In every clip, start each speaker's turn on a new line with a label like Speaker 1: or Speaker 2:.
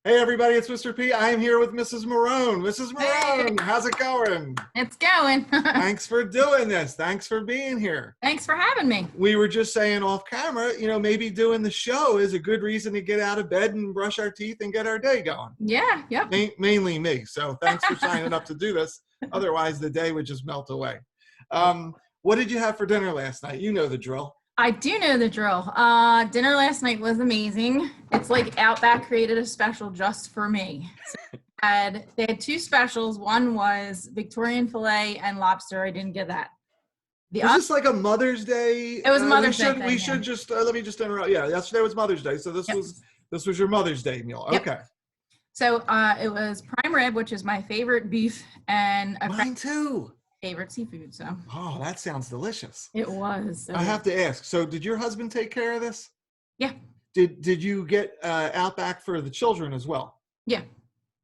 Speaker 1: Hey everybody, it's Mr. P. I am here with Mrs. Morrone. Mrs. Morrone, how's it going?
Speaker 2: It's going.
Speaker 1: Thanks for doing this. Thanks for being here.
Speaker 2: Thanks for having me.
Speaker 1: We were just saying off camera, maybe doing the show is a good reason to get out of bed and brush our teeth and get our day going.
Speaker 2: Yeah, yep.
Speaker 1: Mainly me. So thanks for signing up to do this. Otherwise, the day would just melt away. What did you have for dinner last night? You know the drill.
Speaker 2: I do know the drill. Dinner last night was amazing. It's like Outback created a special just for me. So they had two specials. One was Victorian filet and lobster. I didn't get that.
Speaker 1: Is this like a Mother's Day?
Speaker 2: It was Mother's Day.
Speaker 1: We should just let me just interrupt. Yeah, yesterday was Mother's Day, so this was your Mother's Day meal.
Speaker 2: Yep.
Speaker 1: Okay.
Speaker 2: So it was prime rib, which is my favorite beef, and
Speaker 1: mine too.
Speaker 2: Favorite seafood. So
Speaker 1: that sounds delicious.
Speaker 2: It was. So
Speaker 1: I have to ask, so did your husband take care of this?
Speaker 2: Yeah.
Speaker 1: Did you get Outback for the children as well?
Speaker 2: Yeah.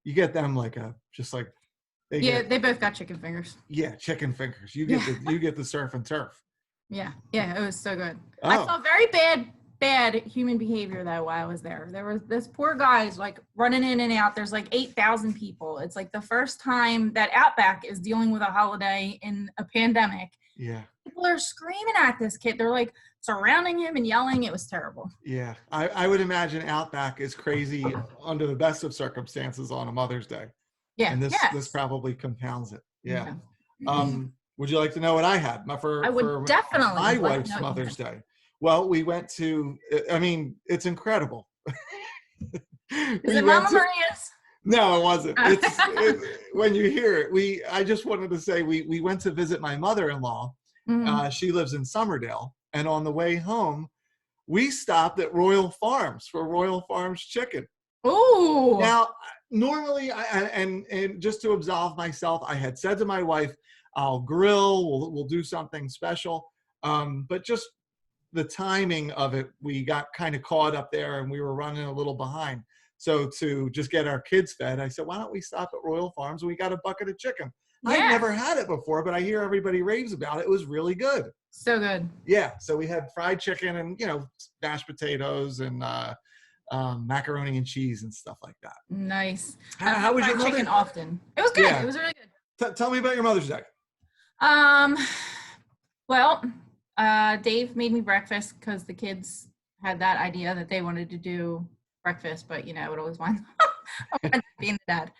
Speaker 1: You get them they
Speaker 2: both got chicken fingers.
Speaker 1: Yeah, chicken fingers. You get the surf and turf.
Speaker 2: Yeah, it was so good. I saw very bad human behavior though while I was there. There was this poor guy's like running in and out. There's like 8,000 people. It's like the first time that Outback is dealing with a holiday in a pandemic.
Speaker 1: Yeah.
Speaker 2: People are screaming at this kid. They're like surrounding him and yelling. It was terrible.
Speaker 1: Yeah. I would imagine Outback is crazy under the best of circumstances on a Mother's Day.
Speaker 2: Yeah.
Speaker 1: And this probably compounds it. Yeah. Would you like to know what I had for
Speaker 2: definitely
Speaker 1: my wife's Mother's Day? Well, we went to, it's incredible.
Speaker 2: Is it Mama Maria's?
Speaker 1: No, it wasn't. When you hear it, I just wanted to say we went to visit my mother-in-law. Mm-hmm. She lives in Somerdale. And on the way home, we stopped at Royal Farms for Royal Farms chicken.
Speaker 2: Ooh.
Speaker 1: Now, normally, and just to absolve myself, I had said to my wife, I'll grill, we'll do something special. But just the timing of it, we got kind of caught up there and we were running a little behind. So to just get our kids fed, I said, why don't we stop at Royal Farms and we got a bucket of chicken. Yeah. I've never had it before, but I hear everybody raves about it. It was really good.
Speaker 2: So good.
Speaker 1: Yeah. So we had fried chicken and, mashed potatoes and macaroni and cheese and stuff like that.
Speaker 2: Nice.
Speaker 1: How was your
Speaker 2: chicken often? It was good. Yeah. It was really good.
Speaker 1: Tell me about your Mother's Day.
Speaker 2: Well, Dave made me breakfast because the kids had that idea that they wanted to do breakfast, but it always winds up being the dad.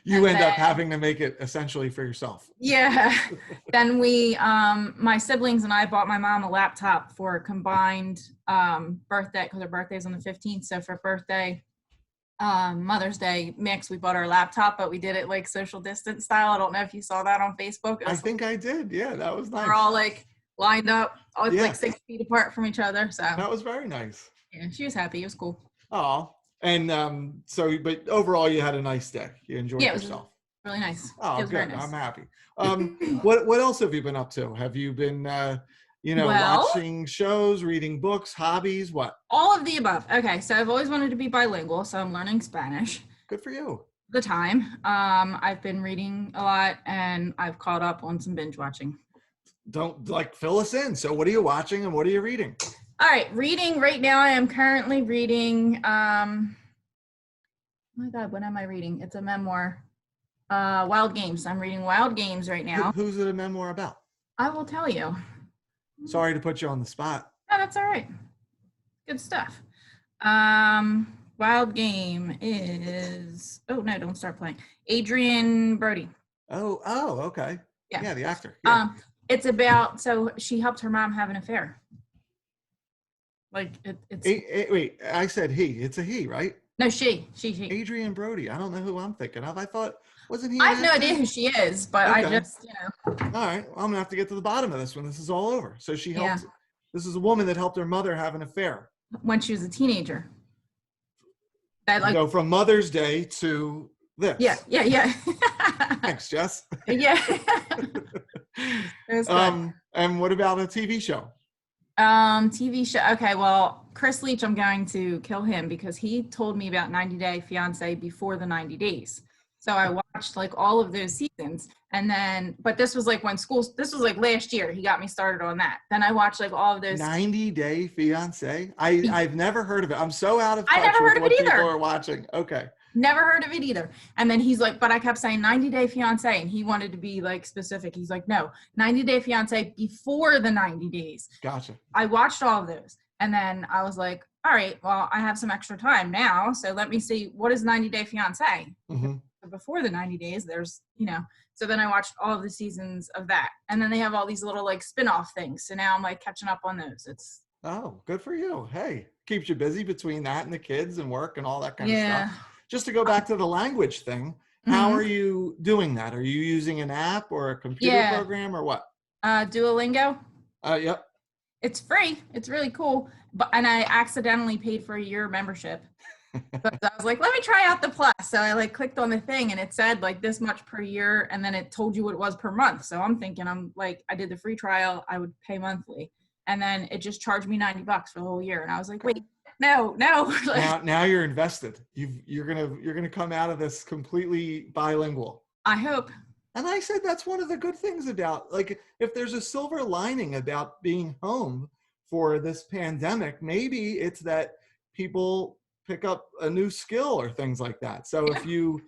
Speaker 1: You end up having to make it essentially for yourself.
Speaker 2: Yeah. Then my siblings and I bought my mom a laptop for a combined birthday because her birthday's on the 15th. So for birthday, Mother's Day mix, we bought our laptop, but we did it like social distance style. I don't know if you saw that on Facebook.
Speaker 1: I think I did. Yeah, that was nice.
Speaker 2: We're all lined up, like 6 feet apart from each other. So
Speaker 1: that was very nice.
Speaker 2: Yeah, she was happy. It was cool.
Speaker 1: Oh, and but overall, you had a nice day. You enjoyed yourself.
Speaker 2: Really nice.
Speaker 1: Oh,
Speaker 2: it was
Speaker 1: good.
Speaker 2: Very nice.
Speaker 1: I'm happy. What else have you been up to? Have you been, watching shows, reading books, hobbies? What?
Speaker 2: All of the above. Okay, so I've always wanted to be bilingual, so I'm learning Spanish.
Speaker 1: Good for you.
Speaker 2: The time. I've been reading a lot, and I've caught up on some binge watching.
Speaker 1: Don't fill us in. So what are you watching and what are you reading?
Speaker 2: All right, reading right now. I am currently reading, oh my God, what am I reading? It's a memoir, Wild Games. I'm reading Wild Games right now.
Speaker 1: Who's it a memoir about?
Speaker 2: I will tell you.
Speaker 1: Sorry to put you on the spot.
Speaker 2: No, that's all right. Good stuff. Wild Game is, oh no, don't start playing. Adrian Brody.
Speaker 1: Oh, okay. Yeah, the actor.
Speaker 2: Yeah. It's about, so she helped her mom have an affair. It's.
Speaker 1: Wait, I said he. It's a he, right?
Speaker 2: No, she.
Speaker 1: Adrian Brody. I don't know who I'm thinking of. I thought, wasn't he?
Speaker 2: I have no idea who she is, but okay. I just,
Speaker 1: All right. Well, I'm going to have to get to the bottom of this when this is all over. So she helped. Yeah. This is a woman that helped her mother have an affair.
Speaker 2: When she was a teenager.
Speaker 1: Go from Mother's Day to this.
Speaker 2: Yeah.
Speaker 1: Thanks, Jess.
Speaker 2: Yeah.
Speaker 1: And what about a TV show?
Speaker 2: TV show. Okay, well, Chris Leach, I'm going to kill him because he told me about 90 Day Fiance before the 90 days. So I watched watched like all of those seasons. And then, but this was like when this was like last year, he got me started on that. Then I watched like all of those.
Speaker 1: 90 Day Fiance? I've never heard of it. I'm so out of
Speaker 2: I
Speaker 1: touch
Speaker 2: never
Speaker 1: with
Speaker 2: heard of
Speaker 1: what
Speaker 2: it
Speaker 1: people
Speaker 2: either.
Speaker 1: are watching. Okay.
Speaker 2: Never heard of it either. And then he's like, but I kept saying 90 Day Fiance, and he wanted to be like specific. He's like, no, 90 Day Fiance before the 90 days.
Speaker 1: Gotcha.
Speaker 2: I watched all of those. And then I was like, all right, well, I have some extra time now. So let me see, what is 90 Day Fiance?
Speaker 1: Mm-hmm.
Speaker 2: Before the 90 days, there's, so then I watched all of the seasons of that. And then they have all these little like spin-off things. So now I'm like catching up on those.
Speaker 1: Oh, good for you. Hey, keeps you busy between that and the kids and work and all that kind of
Speaker 2: yeah.
Speaker 1: stuff. Just to go back to the language thing, how are you doing that? Are you using an app or a computer program or what?
Speaker 2: Duolingo.
Speaker 1: Yep.
Speaker 2: It's free. It's really cool. And I accidentally paid for a year membership. But I was like, let me try out the plus. So I like clicked on the thing and it said like this much per year. And then it told you what it was per month. So I'm thinking, I did the free trial. I would pay monthly. And then it just charged me $90 for the whole year. And I was like, wait, no.
Speaker 1: Now you're invested. You're gonna come out of this completely bilingual.
Speaker 2: I hope.
Speaker 1: And I said that's one of the good things about, like, if there's a silver lining about being home for this pandemic, maybe it's that people pick up a new skill or things like that. So if you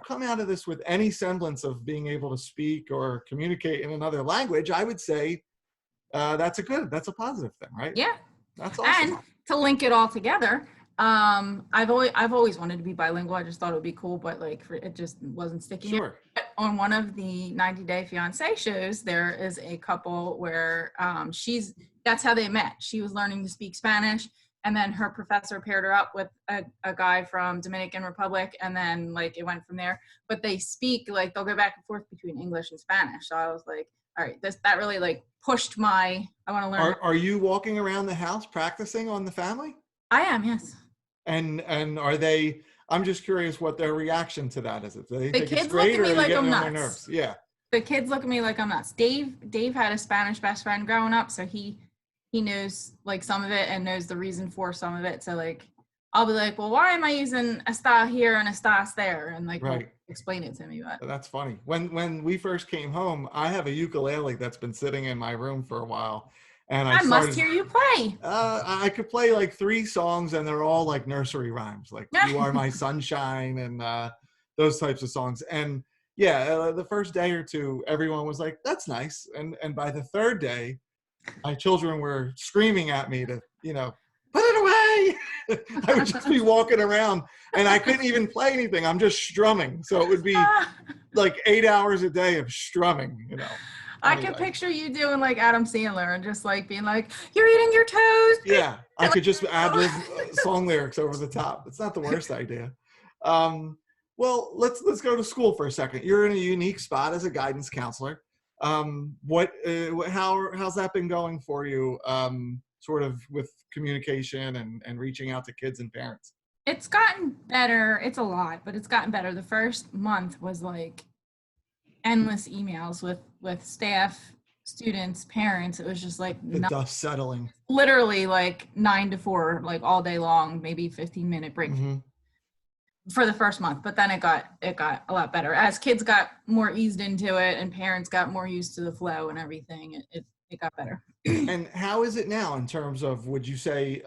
Speaker 1: come out of this with any semblance of being able to speak or communicate in another language, I would say that's a positive thing, right?
Speaker 2: Yeah.
Speaker 1: That's awesome.
Speaker 2: And to link it all together, I've always wanted to be bilingual. I just thought it would be cool, but like it just wasn't sticking.
Speaker 1: Sure.
Speaker 2: On one of the 90 Day Fiance shows, there is a couple where that's how they met. She was learning to speak Spanish, and then her professor paired her up with a guy from Dominican Republic, and then like it went from there. But they speak, like they'll go back and forth between English and Spanish. So I was like, all right, that really like pushed I want to learn.
Speaker 1: Are you walking around the house practicing on the family?
Speaker 2: I am, yes.
Speaker 1: And are they, I'm just curious what their reaction to that is. Do they think
Speaker 2: kids
Speaker 1: it's great,
Speaker 2: look at me
Speaker 1: or are they
Speaker 2: like
Speaker 1: getting
Speaker 2: I'm
Speaker 1: on their
Speaker 2: nuts.
Speaker 1: nerves? Yeah.
Speaker 2: The kids look at me like I'm nuts. Dave had a Spanish best friend growing up, so he knows like some of it and knows the reason for some of it. So like I'll be like, well, why am I using está here and estás there? And like
Speaker 1: right.
Speaker 2: Explain it to me. But
Speaker 1: that's funny. When we first came home, I have a ukulele that's been sitting in my room for a while. And I
Speaker 2: must hear you play.
Speaker 1: I could play like 3 songs, and they're all like nursery rhymes, like "You Are My Sunshine" and those types of songs. And yeah, the first day or two, everyone was like, "That's nice." And by the third day, my children were screaming at me to, put it away. I would just be walking around, and I couldn't even play anything. I'm just strumming. So it would be like 8 hours a day of strumming,
Speaker 2: I can picture you doing like Adam Sandler and just like being like, "You're eating your toes."
Speaker 1: Yeah, I could just ad-lib song lyrics over the top. It's not the worst idea. Well, let's go to school for a second. You're in a unique spot as a guidance counselor. How's that been going for you? Sort of with communication and reaching out to kids and parents.
Speaker 2: It's gotten better. It's a lot, but it's gotten better. The first month was like endless emails with staff, students, parents. It was just like
Speaker 1: the dust settling.
Speaker 2: Literally like 9 to 4, like all day long, maybe 15-minute break for the first month. But then it got a lot better as kids got more eased into it and parents got more used to the flow and everything. It got better.
Speaker 1: And how is it now in terms of, would you say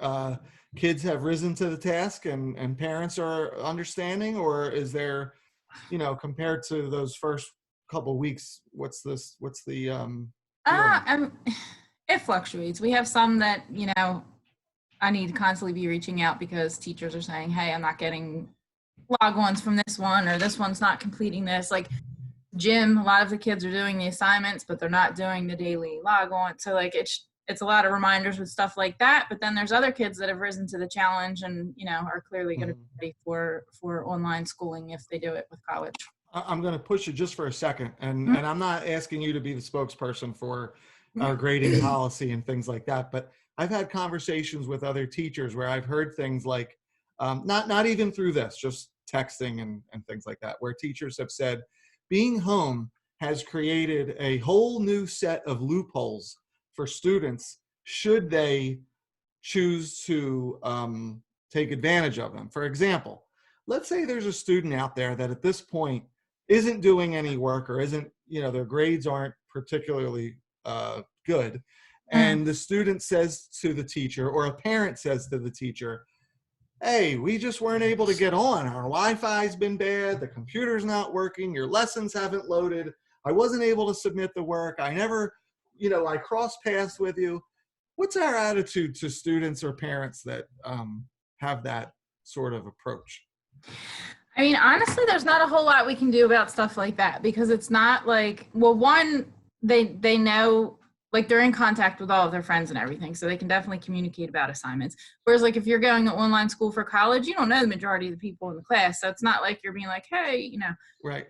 Speaker 1: kids have risen to the task and parents are understanding, or is there, compared to those first couple of weeks, what's the
Speaker 2: it fluctuates. We have some that I need to constantly be reaching out because teachers are saying, hey, I'm not getting log-ons from this one, or this one's not completing this. Like gym, a lot of the kids are doing the assignments, but they're not doing the daily log-on. So like it's a lot of reminders with stuff like that. But then there's other kids that have risen to the challenge and are clearly going to be ready for online schooling if they do it with college.
Speaker 1: I'm going to push you just for a second, and I'm not asking you to be the spokesperson for our grading policy and things like that, but I've had conversations with other teachers where I've heard things like, not even through this, just texting and things like that, where teachers have said, being home has created a whole new set of loopholes for students should they choose to take advantage of them. For example, let's say there's a student out there that at this point isn't doing any work or isn't, their grades aren't particularly good.
Speaker 2: Mm.
Speaker 1: And the student says to the teacher, or a parent says to the teacher, hey, we just weren't able to get on. Our Wi-Fi's been bad. The computer's not working. Your lessons haven't loaded. I wasn't able to submit the work. I never, I crossed paths with you. What's our attitude to students or parents that have that sort of approach?
Speaker 2: I mean, honestly, there's not a whole lot we can do about stuff like that, because it's not like, well, one, they know, like, they're in contact with all of their friends and everything, so they can definitely communicate about assignments. Whereas, like, if you're going to online school for college, you don't know the majority of the people in the class, so it's not like you're being like, hey,
Speaker 1: Right.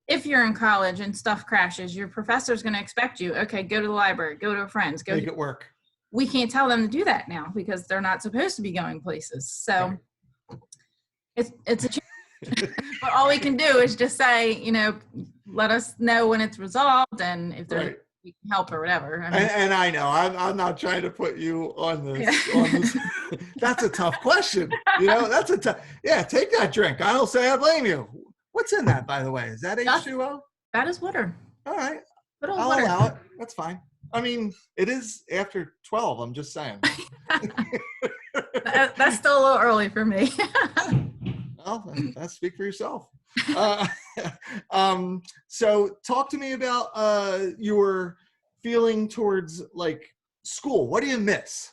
Speaker 2: If you're in college and stuff crashes, your professor's going to expect you, okay, go to the library, go to friends, go
Speaker 1: make it work.
Speaker 2: We can't tell them to do that now because they're not supposed to be going places. So it's a challenge. But all we can do is just say, let us know when it's resolved and if there's we can help or whatever. I mean,
Speaker 1: and I know I'm not trying to put you on this. That's a tough question. That's a tough. Yeah, take that drink. I don't say I blame you. What's in that, by the way? Is that H2O?
Speaker 2: That is water.
Speaker 1: All right.
Speaker 2: I'll
Speaker 1: allow it. That's fine. I mean, it is after 12. I'm just saying.
Speaker 2: That's still a little early for me.
Speaker 1: Well, that's speak for yourself. So talk to me about your feeling towards like school. What do you miss?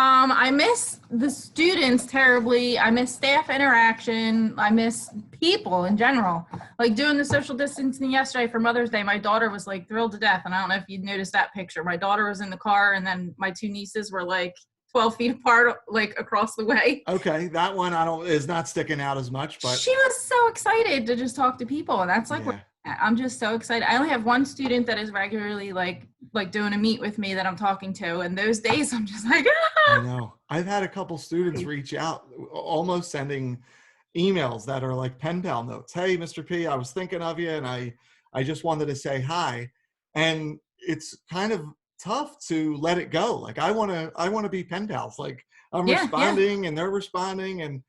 Speaker 2: I miss the students terribly. I miss staff interaction. I miss people in general. Like doing the social distancing yesterday for Mother's Day, my daughter was like thrilled to death. And I don't know if you noticed that picture. My daughter was in the car and then my two nieces were like 12 feet apart, like across the way.
Speaker 1: Okay, that one is not sticking out as much, but
Speaker 2: she was so excited to just talk to people, and that's like what I'm just so excited. I only have one student that is regularly like doing a meet with me that I'm talking to, and those days I'm just like, ah!
Speaker 1: I know. I've had a couple students reach out, almost sending emails that are like pen pal notes. Hey, Mr. P, I was thinking of you, and I just wanted to say hi. And it's kind of tough to let it go. Like I want to be pen pals. Like I'm responding and they're responding, and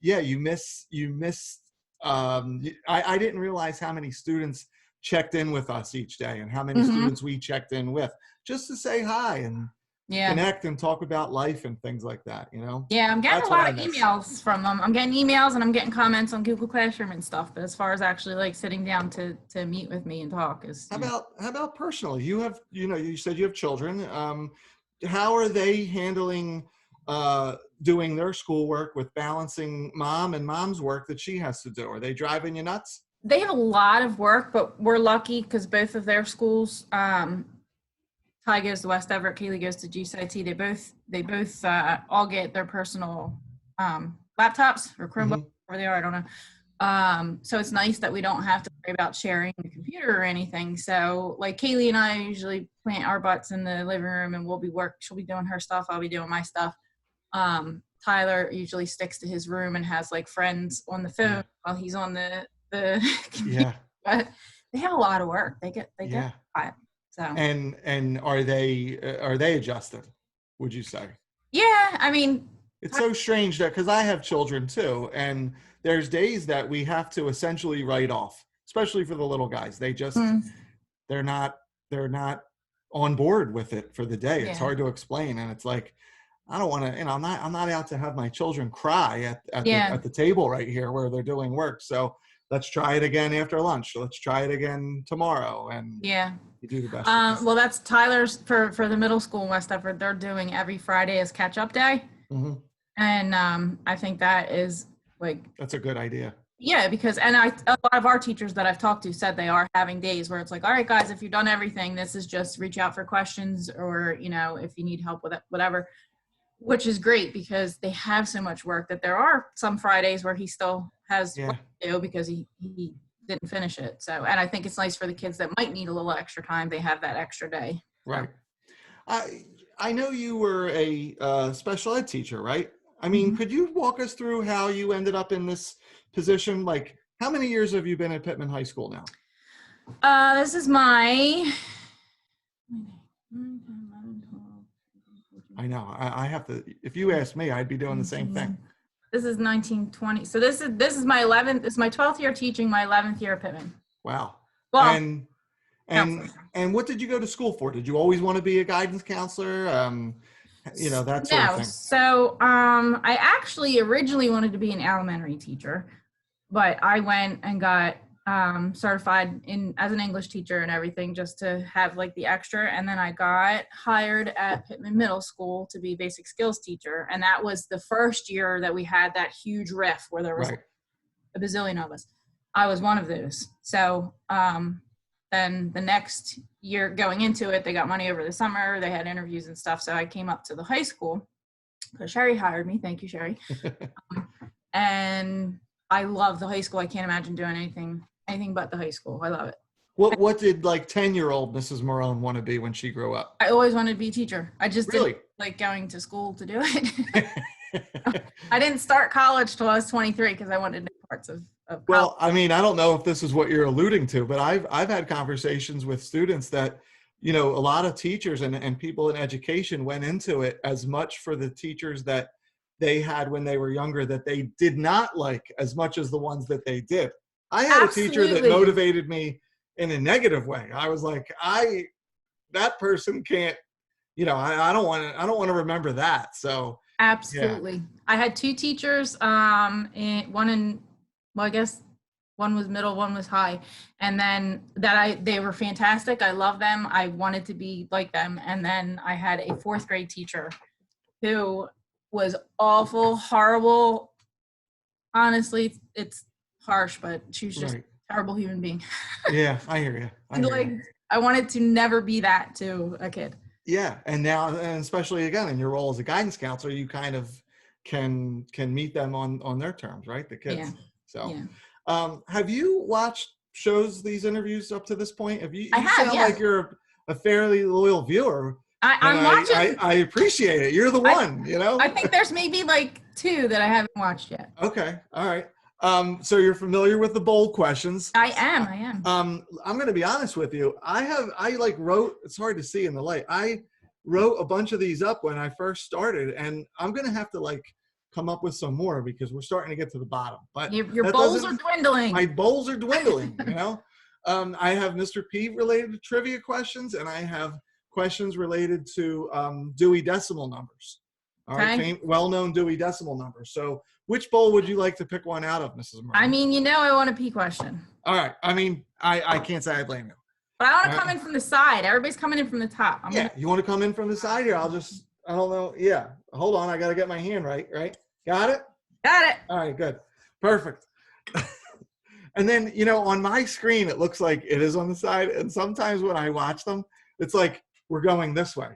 Speaker 1: you miss. I didn't realize how many students checked in with us each day and how many students we checked in with just to say hi and connect and talk about life and things like that,
Speaker 2: Yeah, I'm getting a lot of emails from them. I'm getting emails and I'm getting comments on Google Classroom and stuff. But as far as actually like sitting down to meet with me and talk is.
Speaker 1: How about personally? You have, you said you have children. How are they handling doing their schoolwork with balancing mom and mom's work that she has to do? Are they driving you nuts?
Speaker 2: They have a lot of work, but we're lucky because both of their schools, Ty goes to West Everett, Kaylee goes to GCIT. They both all get their personal laptops or Chromebooks, whatever they are, I don't know. So it's nice that we don't have to worry about sharing the computer or anything. So like Kaylee and I usually plant our butts in the living room and she'll be doing her stuff, I'll be doing my stuff. Tyler usually sticks to his room and has like friends on the phone while he's on the computer. But they have a lot of work. They get quiet. So
Speaker 1: and are they adjusted, would you say?
Speaker 2: Yeah, I mean,
Speaker 1: it's so strange that because I have children too, and there's days that we have to essentially write off, especially for the little guys. They just they're not on board with it for the day. It's hard to explain, and it's like I don't want to. I'm not out to have my children cry at the table right here where they're doing work. So let's try it again after lunch. Let's try it again tomorrow, and you do the best.
Speaker 2: Well, that's Tyler's for the middle school in West Everett. They're doing every Friday as catch-up day, and I think that is like that's
Speaker 1: a good idea.
Speaker 2: Yeah, because a lot of our teachers that I've talked to said they are having days where it's like, all right, guys, if you've done everything, this is just reach out for questions or if you need help with it, whatever. Which is great because they have so much work that there are some Fridays where he still has work to do because he didn't finish it. So, and I think it's nice for the kids that might need a little extra time. They have that extra day.
Speaker 1: Right. I know you were a special ed teacher, right? I mean, could you walk us through how you ended up in this position? Like, how many years have you been at Pitman High School now?
Speaker 2: This is my...
Speaker 1: I know. I have to, if you ask me, I'd be doing the same thing.
Speaker 2: This is 1920. So this is my 11th. This is my 12th year teaching. My 11th year at Pitman.
Speaker 1: Wow.
Speaker 2: Well,
Speaker 1: And
Speaker 2: counselor.
Speaker 1: and what did you go to school for? Did you always want to be a guidance counselor? That sort of
Speaker 2: No.
Speaker 1: thing.
Speaker 2: So I actually originally wanted to be an elementary teacher, but I went and got certified as an English teacher and everything just to have like the extra. And then I got hired at Pitman Middle School to be basic skills teacher. And that was the first year that we had that huge riff where there was
Speaker 1: Right.
Speaker 2: a bazillion of us. I was one of those. So then the next year going into it, they got money over the summer. They had interviews and stuff. So I came up to the high school because Sherry hired me. Thank you, Sherry. And I love the high school. I can't imagine doing anything but the high school. I love it.
Speaker 1: What did like 10-year-old Mrs. Morrone want to be when she grew up?
Speaker 2: I always wanted to be a teacher. I just
Speaker 1: Really?
Speaker 2: didn't like going to school to do it. I didn't start college till I was 23 because I wanted to know parts of college.
Speaker 1: Well, I mean, I don't know if this is what you're alluding to, but I've had conversations with students that, a lot of teachers and people in education went into it as much for the teachers that they had when they were younger that they did not like as much as the ones that they did. I had a teacher that motivated me in a negative way. I was like, that person can't, I don't want to remember that. So
Speaker 2: absolutely. Yeah. I had two teachers, I guess one was middle, one was high. And then they were fantastic. I love them. I wanted to be like them. And then I had a 4th grade teacher who was awful, horrible. Honestly, it's harsh, but she was just a terrible human being.
Speaker 1: Yeah, I hear you.
Speaker 2: I wanted to never be that to a kid.
Speaker 1: Yeah, and now, and especially again in your role as a guidance counselor, you kind of can meet them on their terms, right? The kids.
Speaker 2: Yeah.
Speaker 1: So, yeah. Have you watched these interviews up to this point? You
Speaker 2: I have,
Speaker 1: sound like you're a fairly loyal viewer.
Speaker 2: I'm watching.
Speaker 1: I appreciate it. You're the one,
Speaker 2: I think there's maybe like 2 that I haven't watched yet.
Speaker 1: Okay. All right. So you're familiar with the bold questions.
Speaker 2: I am.
Speaker 1: I'm going to be honest with you. I wrote, it's hard to see in the light. I wrote a bunch of these up when I first started, and I'm going to have to come up with some more because we're starting to get to the bottom. But
Speaker 2: your bowls are dwindling.
Speaker 1: My bowls are dwindling, I have Mr. P related trivia questions, and I have questions related to Dewey Decimal numbers. All right, well-known Dewey Decimal numbers. So which bowl would you like to pick one out of, Mrs. Morrone?
Speaker 2: I mean, I want a P question.
Speaker 1: All right. I mean, I can't say I blame you.
Speaker 2: But I want to come in from the side. Everybody's coming in from the top.
Speaker 1: You want to come in from the side here? I don't know. Yeah. Hold on. I got to get my hand right. Got it?
Speaker 2: Got it.
Speaker 1: All right, good. Perfect. And then, on my screen, it looks like it is on the side. And sometimes when I watch them, it's like we're going this way.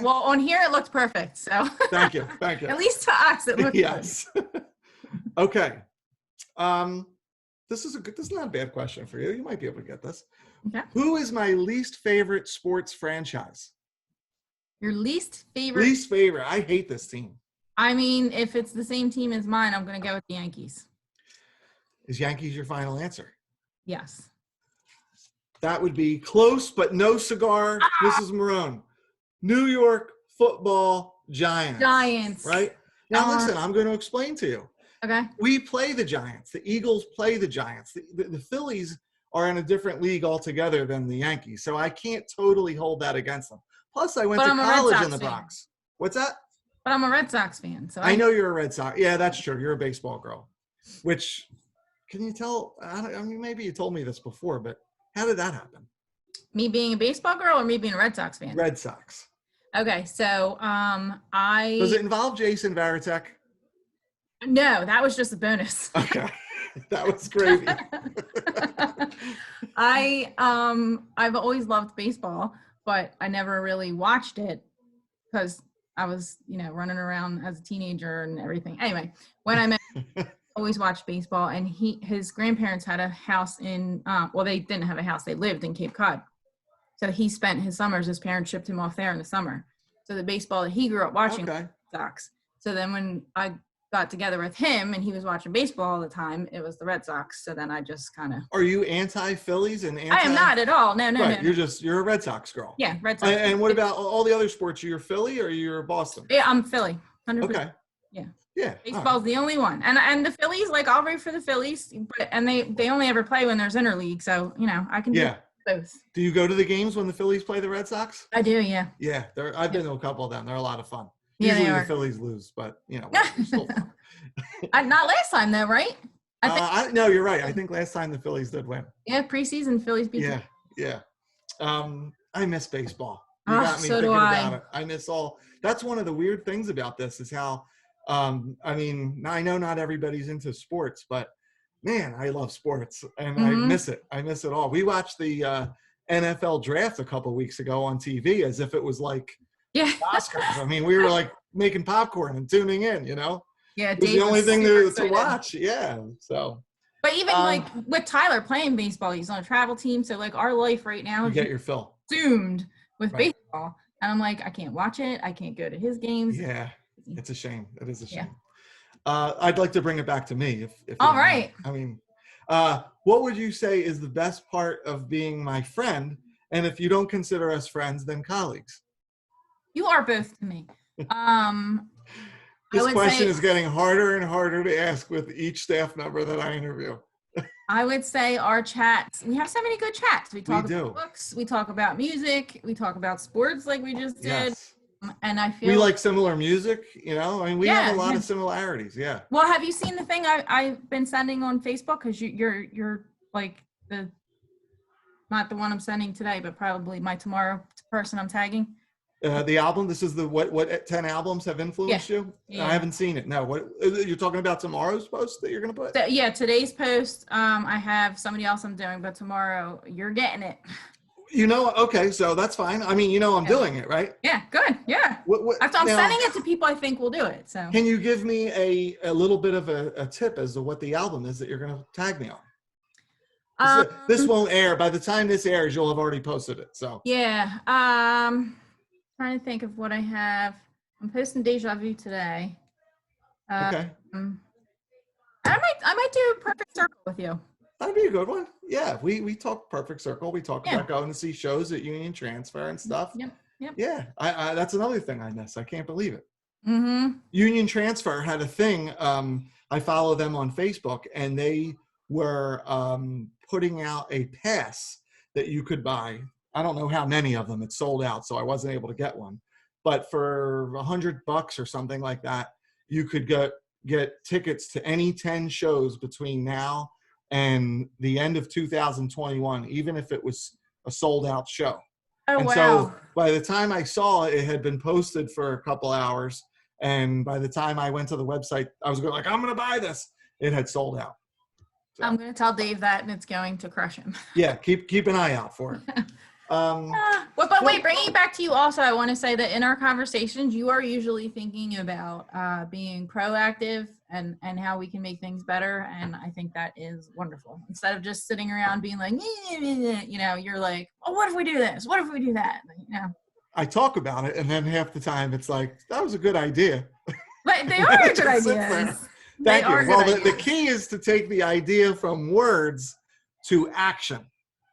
Speaker 2: Well, on here, it looks perfect. So
Speaker 1: Thank you.
Speaker 2: At least to us, it looks
Speaker 1: yes. Good. Okay. This is not a bad question for you. You might be able to get this.
Speaker 2: Okay.
Speaker 1: Who is my least favorite sports franchise?
Speaker 2: Your least favorite?
Speaker 1: Least favorite. I hate this team.
Speaker 2: I mean, if it's the same team as mine, I'm going to go with the Yankees.
Speaker 1: Is Yankees your final answer?
Speaker 2: Yes.
Speaker 1: That would be close, but no cigar, Mrs. Morrone. New York Football Giants.
Speaker 2: Giants.
Speaker 1: Right? Now, listen, I'm going to explain to you.
Speaker 2: Okay.
Speaker 1: We play the Giants. The Eagles play the Giants. The Phillies are in a different league altogether than the Yankees, so I can't totally hold that against them. Plus, I went to college in the Bronx. What's that?
Speaker 2: But I'm a Red Sox fan. So
Speaker 1: I know you're a Red Sox. Yeah, that's true. You're a baseball girl. Which, can you tell? I mean, maybe you told me this before, but how did that happen?
Speaker 2: Me being a baseball girl or me being a Red Sox fan?
Speaker 1: Red Sox.
Speaker 2: Okay, so
Speaker 1: Does it involve Jason Varitek?
Speaker 2: No, that was just a bonus.
Speaker 1: Okay, that was gravy.
Speaker 2: I've always loved baseball, but I never really watched it because I was, running around as a teenager and everything. Anyway, when I met, always watched baseball, and his grandparents had a house in, they didn't have a house. They lived in Cape Cod. So he spent his summers, his parents shipped him off there in the summer. So the baseball that he grew up watching Sox. So then when I got together with him and he was watching baseball all the time, it was the Red Sox. So then I just kind of.
Speaker 1: Are you anti-Phillies and anti?
Speaker 2: I am not at all. No.
Speaker 1: You're a Red Sox girl.
Speaker 2: Yeah, Red Sox.
Speaker 1: And what about all the other sports? You're Philly or you're Boston?
Speaker 2: Yeah, I'm Philly. 100%.
Speaker 1: Okay.
Speaker 2: Yeah.
Speaker 1: Yeah.
Speaker 2: Baseball's the only one. And the Phillies, like I'll root for the Phillies, and they only ever play when there's interleague. So, I can do both.
Speaker 1: Do you go to the games when the Phillies play the Red Sox?
Speaker 2: I do, yeah.
Speaker 1: Yeah. I've been to a couple of them. They're a lot of fun.
Speaker 2: Yeah,
Speaker 1: Usually the Phillies lose, but they're still fun.
Speaker 2: Not last time though, right?
Speaker 1: No, you're right. I think last time the Phillies did win.
Speaker 2: Yeah, preseason Phillies beat.
Speaker 1: Yeah. I miss baseball. You got me
Speaker 2: so
Speaker 1: thinking
Speaker 2: do
Speaker 1: about it. I miss all. That's one of the weird things about this is how, I know not everybody's into sports, but man, I love sports and I miss it. I miss it all. We watched the NFL draft a couple weeks ago on TV as if it was like Oscars. We were like making popcorn and tuning in,
Speaker 2: Yeah,
Speaker 1: it was the only thing to watch. Yeah. So.
Speaker 2: But even like with Tyler playing baseball, he's on a travel team. So like our life right now
Speaker 1: is get your fill
Speaker 2: consumed with baseball. And I'm like, I can't watch it. I can't go to his games.
Speaker 1: Yeah. It's a shame. It is a shame. I'd like to bring it back to me. If
Speaker 2: all right.
Speaker 1: What would you say is the best part of being my friend? And if you don't consider us friends, then colleagues.
Speaker 2: You are both to me.
Speaker 1: This question is getting harder and harder to ask with each staff member that I interview.
Speaker 2: I would say our chats, we have so many good chats. We talk about books, we talk about music, we talk about sports like we just did.
Speaker 1: Yes.
Speaker 2: And I feel
Speaker 1: we like similar music, we have a lot of similarities. Yeah.
Speaker 2: Well, have you seen the thing I've been sending on Facebook? Because you're like not the one I'm sending today, but probably my tomorrow person I'm tagging.
Speaker 1: The album. This is the what 10 albums have influenced you? Yeah. I haven't seen it. No. What you're talking about tomorrow's post that you're gonna put?
Speaker 2: Today's post. I have somebody else I'm doing, but tomorrow you're getting it.
Speaker 1: Okay, so that's fine. I'm doing it, right?
Speaker 2: Yeah, good. Yeah. I'm sending it to people I think will do it. So.
Speaker 1: Can you give me a little bit of a tip as to what the album is that you're gonna tag me on? This won't air. By the time this airs, you'll have already posted it. So.
Speaker 2: Yeah. Trying to think of what I have. I'm posting Deja Vu today.
Speaker 1: Okay.
Speaker 2: I might do Perfect Circle with you.
Speaker 1: That'd be a good one. Yeah, we talk Perfect Circle. We talk about going to see shows at Union Transfer and stuff.
Speaker 2: Yep.
Speaker 1: Yeah, I that's another thing I miss. I can't believe it.
Speaker 2: Mm-hmm.
Speaker 1: Union Transfer had a thing. I follow them on Facebook, and they were putting out a pass that you could buy. I don't know how many of them. It's sold out, so I wasn't able to get one. But for $100 or something like that, you could get tickets to any 10 shows between now and the end of 2021, even if it was a sold out show.
Speaker 2: Oh,
Speaker 1: and
Speaker 2: wow.
Speaker 1: So by the time I saw it, it had been posted for a couple hours. And by the time I went to the website, I was going like, I'm going to buy this. It had sold out. So.
Speaker 2: I'm going to tell Dave that, and it's going to crush him.
Speaker 1: Yeah, keep an eye out for it.
Speaker 2: But wait, bringing it back to you also, I want to say that in our conversations, you are usually thinking about being proactive and how we can make things better. And I think that is wonderful. Instead of just sitting around being like, you're like, oh, what if we do this? What if we do that?
Speaker 1: I talk about it, and then half the time it's like, that was a good idea.
Speaker 2: But they are good ideas.
Speaker 1: Thank you. Well, the key is to take the idea from words to action.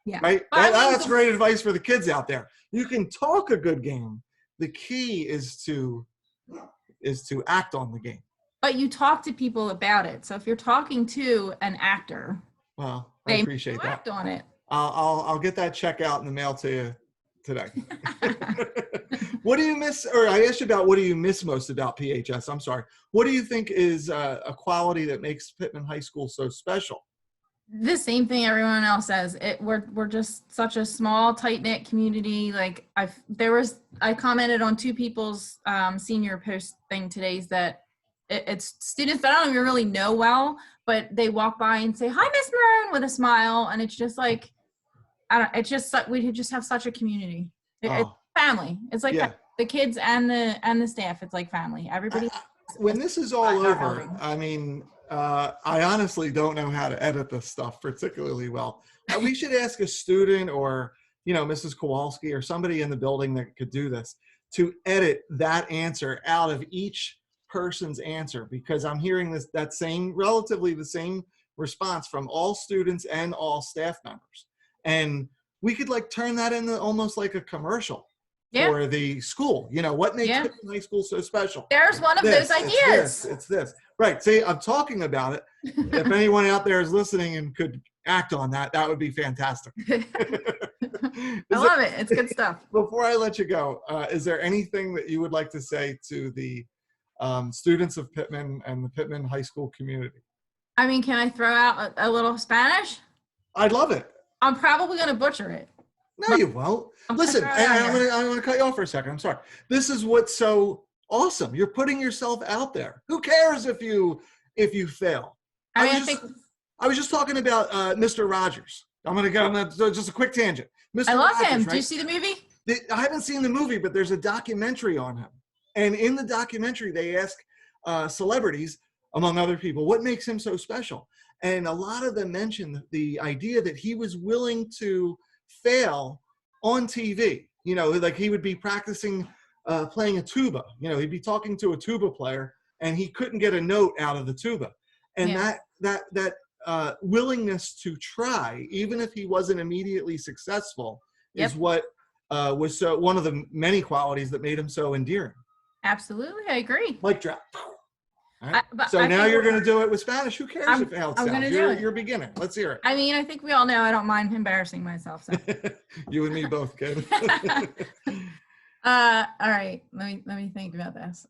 Speaker 2: Yeah.
Speaker 1: Right. That's great advice for the kids out there. You can talk a good game. The key is to act on the game.
Speaker 2: But you talk to people about it. So if you're talking to an actor,
Speaker 1: well, I appreciate that.
Speaker 2: Act on it.
Speaker 1: I'll get that check out in the mail to you today. What do you miss? Or I asked you about what do you miss most about PHS? I'm sorry. What do you think is a quality that makes Pitman High School so special?
Speaker 2: The same thing everyone else says. We're just such a small, tight-knit community. Like I commented on two people's senior post thing today's that it's students that I don't even really know well, but they walk by and say, "Hi, Miss Morrone," with a smile, and it's just like we just have such a community. It's family. It's like the kids and the staff. It's like family. Everybody.
Speaker 1: When this is all over, I honestly don't know how to edit this stuff particularly well. We should ask a student or, Mrs. Kowalski or somebody in the building that could do this to edit that answer out of each person's answer, because I'm hearing relatively the same response from all students and all staff members. And we could turn that into almost like a commercial.
Speaker 2: Yeah.
Speaker 1: for the school. You know, what makes
Speaker 2: Yeah.
Speaker 1: Pitman High School so special?
Speaker 2: There's one of those ideas.
Speaker 1: It's this. Right. See, I'm talking about it. If anyone out there is listening and could act on that, that would be fantastic.
Speaker 2: I love it. It's good stuff.
Speaker 1: Before I let you go, is there anything that you would like to say to the students of Pitman and the Pitman High School community?
Speaker 2: I mean, can I throw out a little Spanish?
Speaker 1: I'd love it.
Speaker 2: I'm probably going to butcher it.
Speaker 1: No, you won't. Listen, I'm going to cut you off for a second. I'm sorry. This is what's so awesome. You're putting yourself out there. Who cares if you fail? I was just talking about Mr. Rogers. I'm going to go just a quick tangent. Mr.
Speaker 2: I love
Speaker 1: Rogers,
Speaker 2: him.
Speaker 1: right?
Speaker 2: Do you see the movie?
Speaker 1: I haven't seen the movie, but there's a documentary on him. And in the documentary, they ask celebrities, among other people, what makes him so special? And a lot of them mention the idea that he was willing to fail on TV. You know, like he would be practicing playing a tuba. You know, he'd be talking to a tuba player and he couldn't get a note out of the tuba. And that willingness to try, even if he wasn't immediately successful, is what was so one of the many qualities that made him so endearing.
Speaker 2: Absolutely, I agree.
Speaker 1: Mic drop. Right. So now you're going to do it with Spanish. Who cares if it sounds? You're beginning. Let's hear it.
Speaker 2: I mean, I think we all know I don't mind embarrassing myself. So.
Speaker 1: You and me both, kid.
Speaker 2: All right, let me think about this.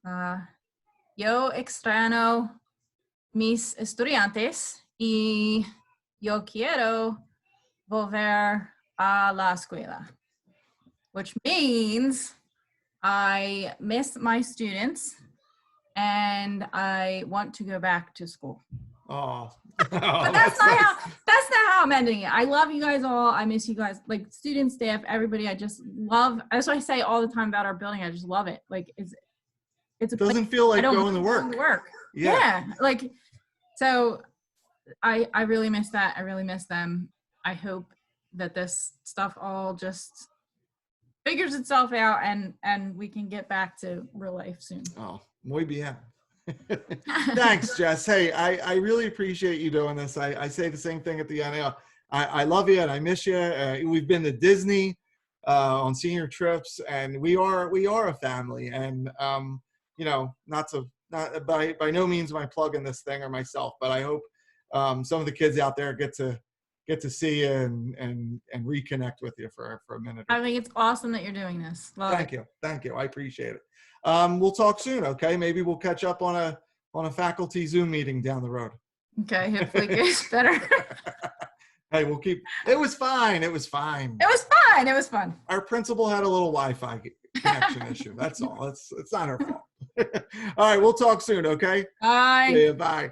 Speaker 2: Yo extraño mis estudiantes y yo quiero volver a la escuela, which means I miss my students and I want to go back to school.
Speaker 1: Oh,
Speaker 2: but that's not how I'm ending it. I love you guys all. I miss you guys, like students, staff, everybody. I just love. That's what I say all the time about our building. I just love it. Like it
Speaker 1: doesn't feel like going to work.
Speaker 2: Yeah. Like, so I really miss that. I really miss them. I hope that this stuff all just figures itself out and we can get back to real life soon.
Speaker 1: Oh, muy bien. Thanks, Jess. Hey, I really appreciate you doing this. I say the same thing at the end. I love you and I miss you. We've been to Disney on senior trips, and we are a family. And you know, not by no means am I plugging this thing or myself, but I hope some of the kids out there get to see you and reconnect with you for a minute.
Speaker 2: I think it's awesome that you're doing this.
Speaker 1: Thank you. I appreciate it. We'll talk soon. Okay, maybe we'll catch up on a faculty Zoom meeting down the road.
Speaker 2: Okay, hopefully it gets better.
Speaker 1: Hey, it was fine. Our principal had a little Wi-Fi connection issue. That's all. It's not her fault. All right, we'll talk soon. Okay.
Speaker 2: Bye.
Speaker 1: Yeah, bye.